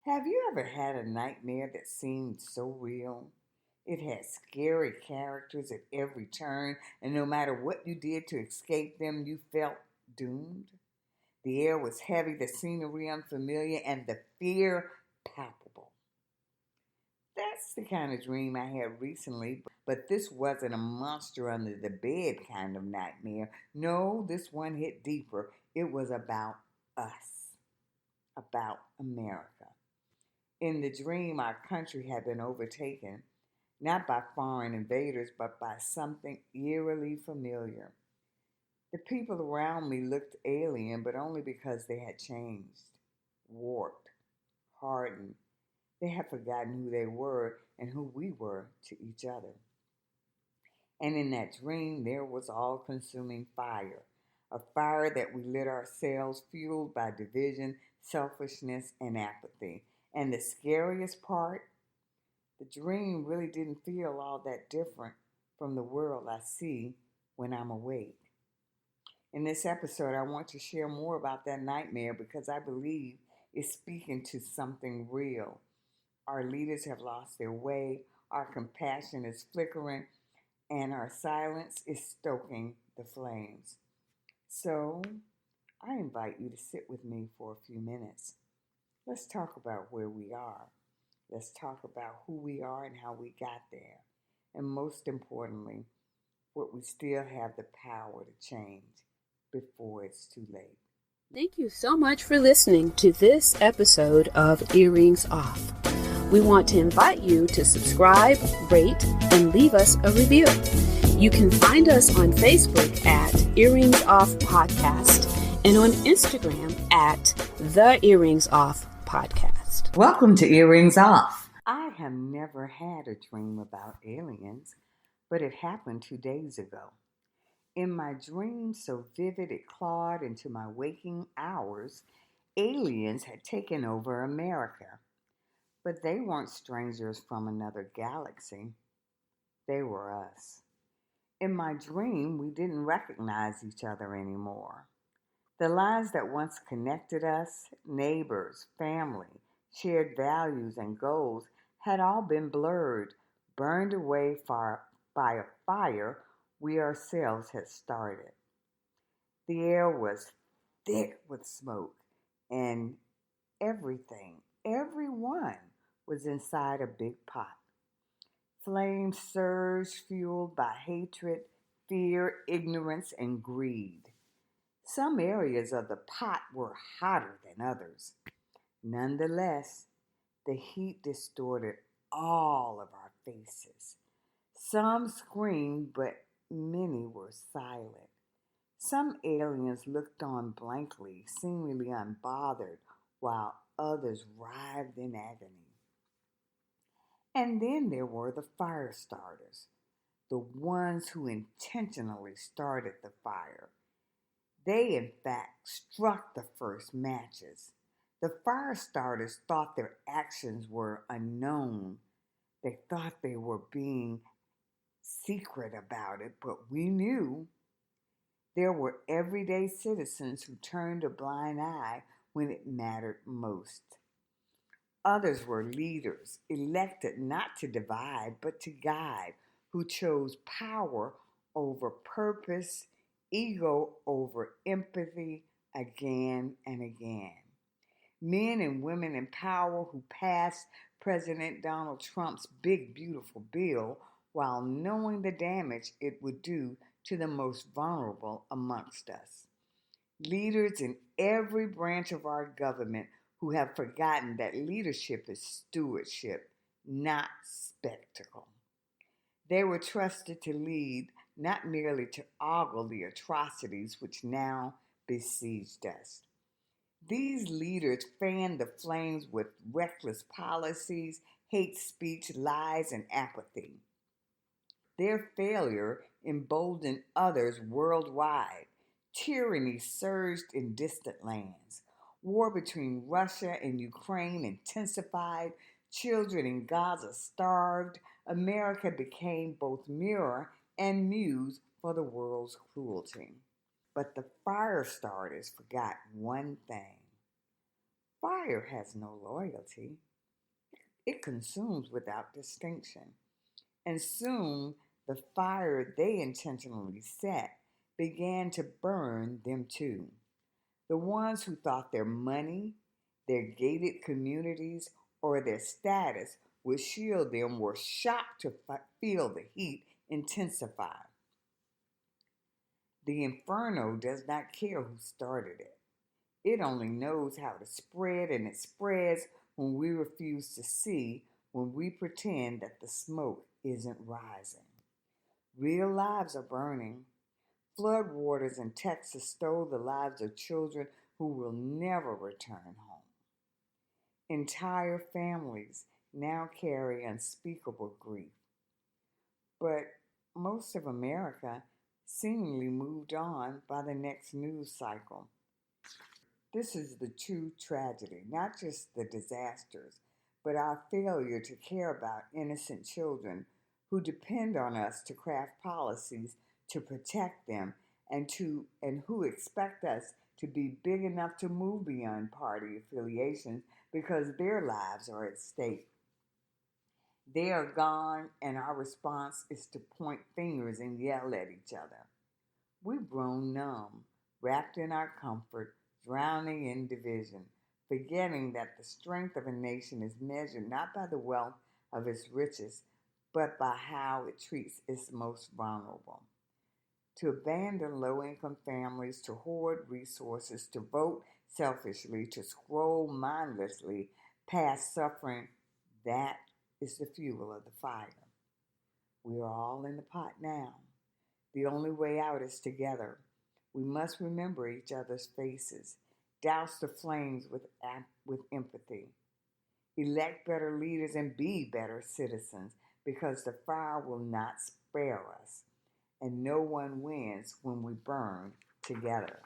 Have you ever had a nightmare that seemed so real? It had scary characters at every turn, and no matter what you did to escape them, you felt doomed. The air was heavy, the scenery unfamiliar, and the fear palpable. That's the kind of dream I had recently, but this wasn't a monster under the bed kind of nightmare. No, this one hit deeper. It was about us, about America. In the dream, our country had been overtaken, not by foreign invaders, but by something eerily familiar. The people around me looked alien, but only because they had changed, warped, hardened. They had forgotten who they were and who we were to each other. And in that dream, there was all consuming fire, a fire that we lit ourselves, fueled by division, selfishness, and apathy. And the scariest part, the dream really didn't feel all that different from the world I see when I'm awake. In this episode, I want to share more about that nightmare because I believe it's speaking to something real. Our leaders have lost their way, our compassion is flickering, and our silence is stoking the flames. So, I invite you to sit with me for a few minutes. Let's talk about where we are. Let's talk about who we are and how we got there. And most importantly, what we still have the power to change before it's too late. Thank you so much for listening to this episode of Earrings Off. We want to invite you to subscribe, rate, and leave us a review. You can find us on Facebook at Earrings Off Podcast and on Instagram at The Earrings Off Podcast. Welcome to Earrings Off. I have never had a dream about aliens, but it happened 2 days ago. In my dream, so vivid it clawed into my waking hours, aliens had taken over America. But they weren't strangers from another galaxy. They were us. In my dream, we didn't recognize each other anymore. The lines that once connected us, neighbors, family, shared values, and goals, had all been blurred, burned away by a fire we ourselves had started. The air was thick with smoke, and everyone was inside a big pot. Flames surged, fueled by hatred, fear, ignorance, and greed. Some areas of the pot were hotter than others. Nonetheless, the heat distorted all of our faces. Some screamed, but many were silent. Some aliens looked on blankly, seemingly unbothered, while others writhed in agony. And then there were the fire starters, the ones who intentionally started the fire. They, in fact, struck the first matches. The fire starters thought their actions were unknown. They thought they were being secret about it, but we knew. There were everyday citizens who turned a blind eye when it mattered most. Others were leaders, elected not to divide, but to guide, who chose power over purpose, ego over empathy again and again. Men and women in power who passed President Donald Trump's big, beautiful bill while knowing the damage it would do to the most vulnerable amongst us. Leaders in every branch of our government who have forgotten that leadership is stewardship, not spectacle. They were trusted to lead, not merely to ogle the atrocities which now besieged us. These leaders fanned the flames with reckless policies, hate speech, lies, and apathy. Their failure emboldened others worldwide. Tyranny surged in distant lands. War between Russia and Ukraine intensified. Children in Gaza starved. America became both mirror and muse for the world's cruelty. But the fire starters forgot one thing. Fire has no loyalty. It consumes without distinction. And soon the fire they intentionally set began to burn them too. The ones who thought their money, their gated communities, or their status would shield them were shocked to feel the heat intensify. The inferno does not care who started it. It only knows how to spread, and it spreads when we refuse to see, when we pretend that the smoke isn't rising. Real lives are burning. Flood waters in Texas stole the lives of children who will never return home. Entire families now carry unspeakable grief. But most of America seemingly moved on by the next news cycle. This is the true tragedy, not just the disasters, but our failure to care about innocent children who depend on us to craft policies to protect them and who expect us to be big enough to move beyond party affiliations because their lives are at stake. They are gone, and our response is to point fingers and yell at each other. We've grown numb, wrapped in our comfort, drowning in division, forgetting that the strength of a nation is measured not by the wealth of its richest, but by how it treats its most vulnerable. To abandon low-income families, to hoard resources, to vote selfishly, to scroll mindlessly past suffering, that is the fuel of the fire. We are all in the pot now. The only way out is together. We must remember each other's faces, douse the flames with empathy, elect better leaders, and be better citizens, because the fire will not spare us, and no one wins when we burn together.